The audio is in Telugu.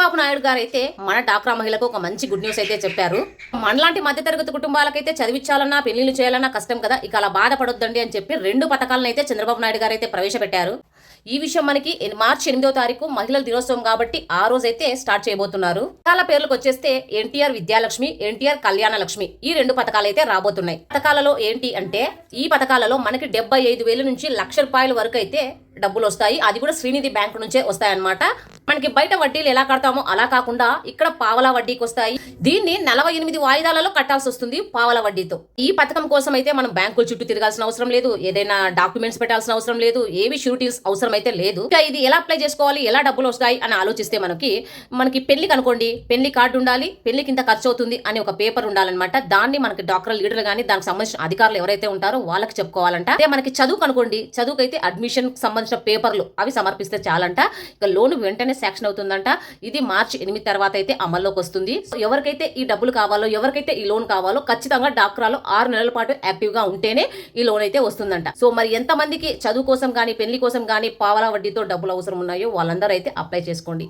చంద్రబాబు నాయుడు గారు అయితే మన డాక్రా మహిళకు ఒక మంచి గుడ్ న్యూస్ అయితే చెప్పారు. మనలాంటి మధ్యతరగతి కుటుంబాలకైతే చదివించాలన్నా పెళ్లిళ్ళు చేయాలన్నా కష్టం కదా, ఇక అలా బాధపడొద్దండి అని చెప్పి 2 పథకాలను అయితే చంద్రబాబు నాయుడు గారు అయితే ప్రవేశపెట్టారు. ఈ విషయం మనకి మార్చి 8వ తారీఖు మహిళల దినోత్సవం కాబట్టి ఆ రోజైతే స్టార్ట్ చేయబోతున్నారు. పథకాల పేర్లకు వచ్చేస్తే ఎన్టీఆర్ విద్యాలక్ష్మి, ఎన్టీఆర్ కళ్యాణ లక్ష్మి, ఈ 2 పథకాలు అయితే రాబోతున్నాయి. పథకాలలో ఏంటి అంటే ఈ పథకాలలో మనకి 75,000 నుంచి ₹1,00,000 వరకు అయితే డబ్బులు వస్తాయి. అది కూడా శ్రీనిధి బ్యాంకు నుంచే వస్తాయన్నమాట. మనకి బయట వడ్డీలు ఎలా కడతామో అలా కాకుండా ఇక్కడ పావలా వడ్డీకి వస్తాయి. దీన్ని 48 వాయిదాలలో కట్టాల్సి వస్తుంది పావలా వడ్డీతో. ఈ పథకం కోసం అయితే మనం బ్యాంకుల చుట్టూ తిరగాల్సిన అవసరం లేదు, ఏదైనా డాక్యుమెంట్స్ పెట్టాల్సిన అవసరం లేదు, ఏవి షూరిటీస్ అవసరం అయితే లేదు. ఇది ఎలా అప్లై చేసుకోవాలి, ఎలా డబ్బులు వస్తాయి అని ఆలోచిస్తే మనకి పెళ్లికి అనుకోండి, పెళ్లి కార్డు ఉండాలి, పెళ్లికి ఇంత ఖర్చు అవుతుంది అని ఒక పేపర్ ఉండాలన్నమాట. దాన్ని మనకి డాక్టర్ లీడర్ గానీ దానికి సంబంధించిన అధికారులు ఎవరైతే ఉంటారో వాళ్ళకి చెప్పుకోవాలంట. అదే మనకి చదువుకు అనుకోండి, చదువుకైతే అడ్మిషన్ సంబంధించిన పేపర్లు అవి సమర్పిస్తే చాలంట. ఇక లోన్ వెంటనే శాంక్షన్ అవుతుందంట. ఇది మార్చి 8 తర్వాత అయితే అమల్లోకి వస్తుంది. ఎవరికైతే ఈ డబ్బులు కావాలో, ఎవరికైతే ఈ లోన్ కావాలో ఖచ్చితంగా డాక్రాలో 6 నెలల పాటు యాక్టివ్ గా ఉంటేనే ఈ లోన్ అయితే వస్తుందంట. సో మరి ఎంత మందికి చదువు కోసం గానీ పెళ్లి కోసం గానీ పావలా వడ్డీతో డబ్బులు అవసరం ఉన్నాయో వాళ్ళందరూ అయితే అప్లై చేసుకోండి.